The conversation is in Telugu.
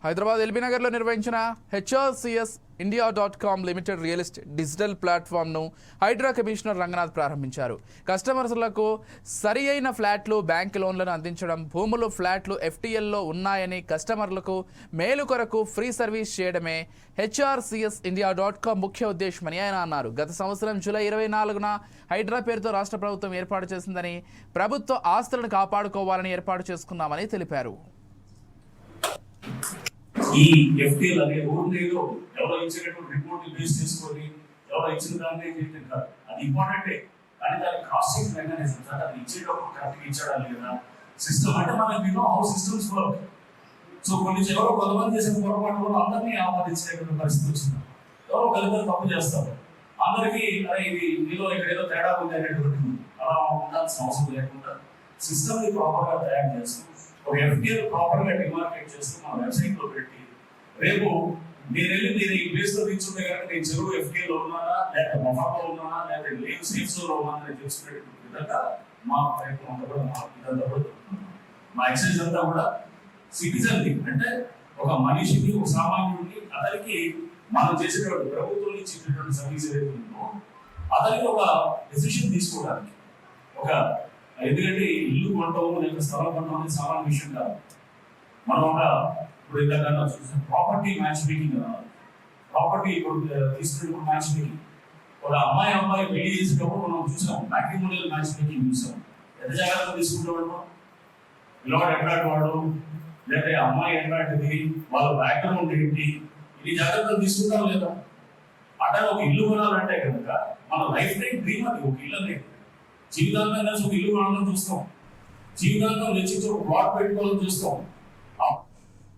హైదరాబాద్ ఎల్బీనగర్లో నిర్వహించిన HRCS India.com limited real estate digital ప్లాట్ఫామ్ను హైడ్రా కమిషనర్ రంగనాథ్ ప్రారంభించారు. కస్టమర్లకు సరి అయిన ఫ్లాట్లు, బ్యాంక్ లోన్లను అందించడం, భూములు, ఫ్లాట్లు FTLలో ఉన్నాయని కస్టమర్లకు మేలు కొరకు ఫ్రీ సర్వీస్ చేయడమే HRCS India.com ముఖ్య ఉద్దేశమని ఆయన అన్నారు. గత సంవత్సరం జూలై 24న హైడ్రా పేరుతో రాష్ట్ర ప్రభుత్వం ఏర్పాటు చేసిందని, ప్రభుత్వ ఆస్తులను కాపాడుకోవాలని ఏర్పాటు చేసుకున్నామని తెలిపారు. ఈ FTL అనే ఊరిలో ఎవరో ఇచ్చినటువంటి రిపోర్ట్ బేస్ చేసుకొని ఎవరో ఇచ్చిన దాన్ని చేయటం కాదు. అది ఇంపార్టెంటే, కానీ దాని కాస్టింగ్ మెకానిజం అది ఇచ్చేటప్పుడు కరెక్ట్గా ఇచ్చాడా లేదా సిస్టమ్ అంటే మనకి హౌ సిస్టమ్స్ వర్క్. సో కొన్ని ఎవరో కొంతమంది చేసిన పొరపాటు కూడా అందరినీ ఆపాదించేటువంటి పరిస్థితి వచ్చింది. ఎవరో కలిపి తప్పు చేస్తారు, అందరికీ అరే ఇది మీలో ఇక్కడ ఏదో తేడా ఉంది అనేటువంటి అలా ఉండాల్సిన అవసరం లేకుండా సిస్టమ్ ని ప్రాపర్ గా తయారు చేస్తూ ఒక FTL ప్రాపర్ గా డిమార్కెట్ చేస్తూ మన వెబ్సైట్ లో పెట్టి రేపు నేను వెళ్ళి నేను ఈ ప్లేస్ లో తీసుకుంటే కనుక నేను చెరువు FTL లో ఉన్నానా, లేకపోతే బఫర్లో ఉన్నానా, లేకపోతే లేవ్ సేఫ్స్ లో ఉన్నానా అని తెలుసుకునేటువంటి విధంగా మా ప్రయత్నం అంతా కూడా మా ఎక్సైజ్ అంతా కూడా సిటిజన్ కి అంటే ఒక మనిషికి, ఒక సామాన్యుడికి, అతనికి మనం చేసేటువంటి ప్రభుత్వం నుంచి ఇచ్చేటువంటి సర్వీస్ ఏదైతే ఉందో అతనికి ఒక డెసిషన్ తీసుకోవడానికి ఒక ఎందుకంటే ఇల్లు కొనటం లేక స్థలం కొనడం అనేది సామాన్య విషయం కాదు. మనం ఒక ఇప్పుడు ఇందాక చూసిన ప్రాపర్టీ మ్యాచ్ మేకింగ్ ప్రాపర్టీ ఇప్పుడు తీసుకునేప్పుడు మ్యాచ్ మేకింగ్ ఒక అమ్మాయి పెళ్లి చేసేటప్పుడు మనం చూసాం మ్యాట్రిమోనియల్ మ్యాచ్ మేకింగ్ చూసాం. ఎంత జాగ్రత్తగా తీసుకుంటాడు, పిల్లవాడు ఎట్లాంటి వాడు, లేకపోతే అమ్మాయి ఎట్లాంటిది, వాళ్ళ బ్యాక్గ్రౌండ్ ఏంటి, ఇది జాగ్రత్తగా తీసుకుంటాం లేదా. అట్లా ఒక ఇల్లు కొనాలంటే కనుక మన లైఫ్ టైం డ్రీమ్ అది ఒక ఇల్లు అనేది. జీవితాంతం కలిసి ఒక ఇల్లు కొనాలని చూస్తాం, జీవితాంతం వెచ్చించి ఒక ప్లాట్ పెట్టుకోవాలని చూస్తాం.